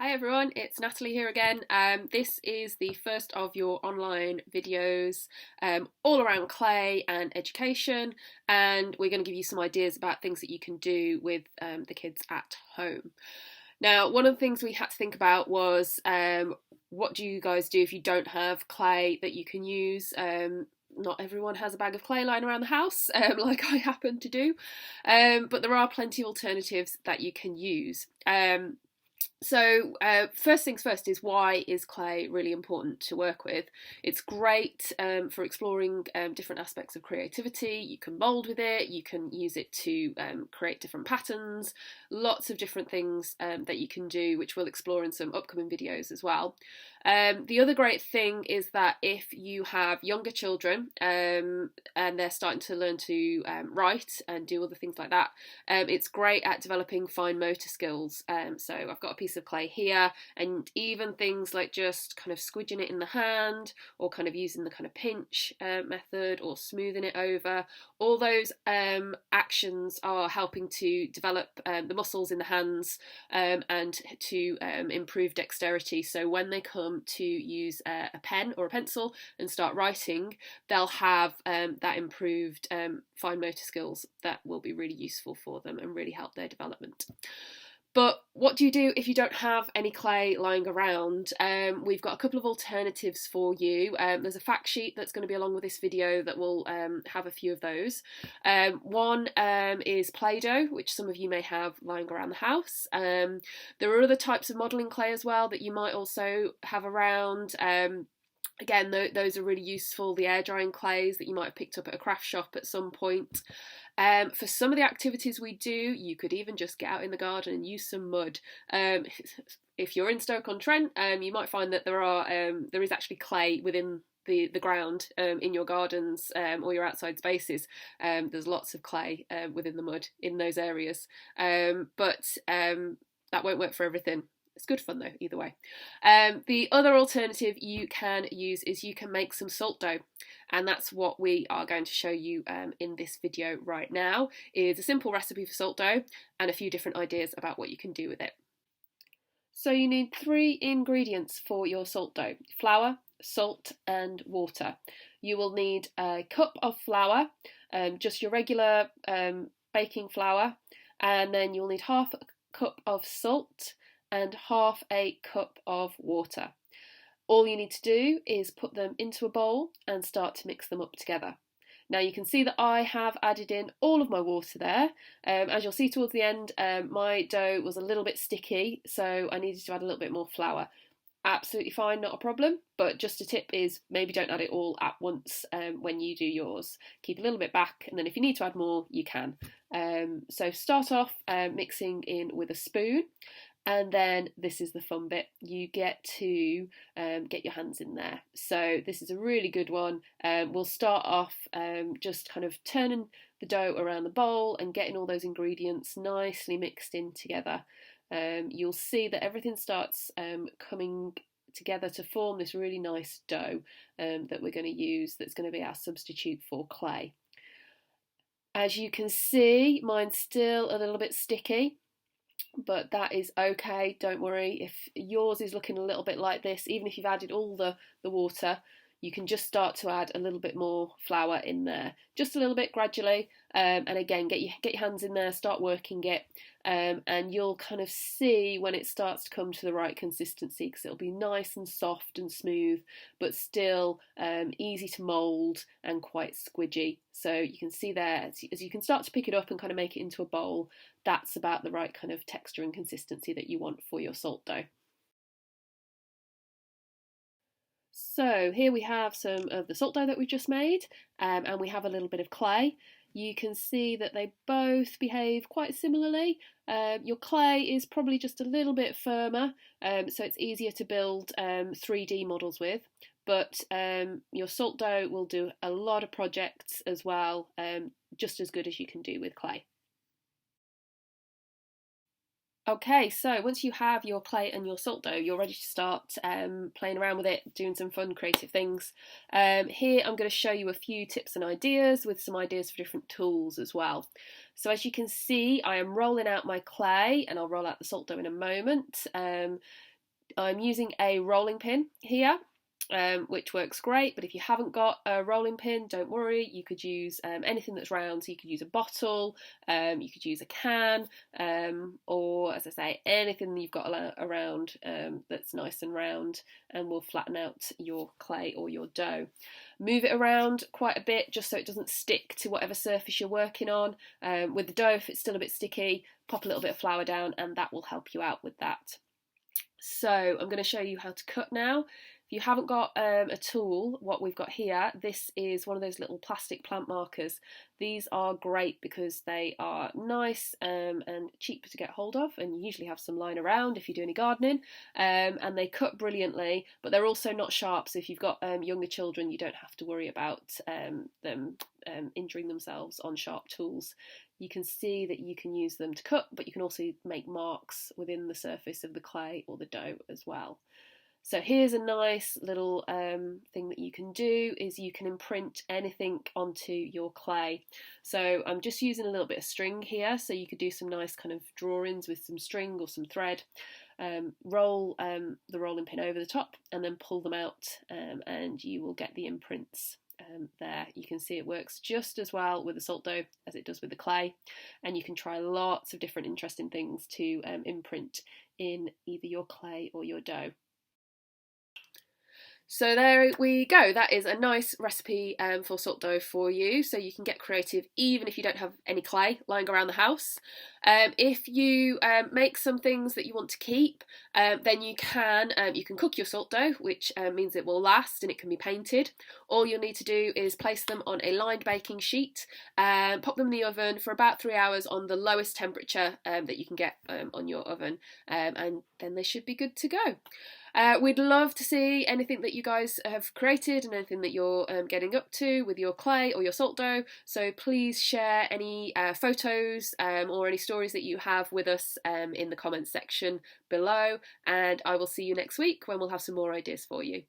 Hi everyone, it's Natalie here again. This is the first of your online videos all around clay and education, and we're going to give you some ideas about things that you can do with the kids at home. Now, one of the things we had to think about was what do you guys do if you don't have clay that you can use? Not everyone has a bag of clay lying around the house, like I happen to do, but there are plenty of alternatives that you can use. So first things first is, why is clay really important to work with? It's great for exploring different aspects of creativity. You can mould with it, you can use it to create different patterns, lots of different things that you can do, which we'll explore in some upcoming videos as well. The other great thing is that if you have younger children and they're starting to learn to write and do other things like that, it's great at developing fine motor skills. So I've got a piece of clay here, and even things like just kind of squidging it in the hand, or kind of using the kind of pinch method, or smoothing it over, all those actions are helping to develop the muscles in the hands and to improve dexterity. So when they come to use a pen or a pencil and start writing, they'll have that improved fine motor skills that will be really useful for them and really help their development. But what do you do if you don't have any clay lying around? We've got a couple of alternatives for you. There's a fact sheet that's going to be along with this video that will have a few of those. One is Play-Doh, which some of you may have lying around the house. There are other types of modelling clay as well that you might also have around. Again, those are really useful, the air drying clays that you might have picked up at a craft shop at some point. For some of the activities we do, you could even just get out in the garden and use some mud. If you're in Stoke-on-Trent, you might find that there is actually clay within the ground in your gardens or your outside spaces. There's lots of clay within the mud in those areas, but that won't work for everything. It's good fun though, either way. The other alternative you can use is you can make some salt dough, and that's what we are going to show you in this video right now. Is a simple recipe for salt dough and a few different ideas about what you can do with it. So you need 3 ingredients for your salt dough: flour, salt and water. You will need a cup of flour, just your regular baking flour, and then you'll need half a cup of salt and half a cup of water. All you need to do is put them into a bowl and start to mix them up together. Now you can see that I have added in all of my water there. As you'll see towards the end, my dough was a little bit sticky, so I needed to add a little bit more flour. Absolutely fine, not a problem, but just a tip is maybe don't add it all at once when you do yours. Keep a little bit back, and then if you need to add more, you can. So start off mixing in with a spoon. And then this is the fun bit. You get to get your hands in there. So this is a really good one. We'll start off just kind of turning the dough around the bowl and getting all those ingredients nicely mixed in together. You'll see that everything starts coming together to form this really nice dough that we're going to use, that's going to be our substitute for clay. As you can see, mine's still a little bit sticky, but that is okay, don't worry. If yours is looking a little bit like this, even if you've added all the water, you can just start to add a little bit more flour in there, just a little bit gradually, and again get your hands in there, start working it, and you'll kind of see when it starts to come to the right consistency, because it'll be nice and soft and smooth, but still easy to mould and quite squidgy. So you can see there, as you can start to pick it up and kind of make it into a bowl, that's about the right kind of texture and consistency that you want for your salt dough. So here we have some of the salt dough that we've just made, and we have a little bit of clay. You can see that they both behave quite similarly. Your clay is probably just a little bit firmer, so it's easier to build 3D models with, but your salt dough will do a lot of projects as well, just as good as you can do with clay. Okay, so once you have your clay and your salt dough, you're ready to start playing around with it, doing some fun creative things. Here I'm going to show you a few tips and ideas, with some ideas for different tools as well. So as you can see, I am rolling out my clay, and I'll roll out the salt dough in a moment. I'm using a rolling pin here, which works great, but if you haven't got a rolling pin, don't worry, you could use anything that's round. So you could use a bottle, you could use a can, or as I say, anything that you've got around that's nice and round and will flatten out your clay or your dough. Move it around quite a bit just so it doesn't stick to whatever surface you're working on. With the dough, if it's still a bit sticky, pop a little bit of flour down and that will help you out with that. So I'm going to show you how to cut now. If you haven't got a tool, what we've got here, this is one of those little plastic plant markers. These are great because they are nice and cheap to get hold of, and you usually have some lying around if you do any gardening, and they cut brilliantly, but they're also not sharp, so if you've got younger children you don't have to worry about them injuring themselves on sharp tools. You can see that you can use them to cut, but you can also make marks within the surface of the clay or the dough as well. So here's a nice little thing that you can do, is you can imprint anything onto your clay. So I'm just using a little bit of string here, so you could do some nice kind of drawings with some string or some thread. Roll the rolling pin over the top and then pull them out, and you will get the imprints. There you can see it works just as well with the salt dough as it does with the clay, and you can try lots of different interesting things to imprint in either your clay or your dough. So there we go, that is a nice recipe for salt dough for you, so you can get creative even if you don't have any clay lying around the house. If you make some things that you want to keep, then you can cook your salt dough, which means it will last and it can be painted. All you'll need to do is place them on a lined baking sheet, pop them in the oven for about 3 hours on the lowest temperature that you can get on your oven, and then they should be good to go. We'd love to see anything that you guys have created and anything that you're getting up to with your clay or your salt dough, so please share any photos or any stories that you have with us in the comments section below, and I will see you next week when we'll have some more ideas for you.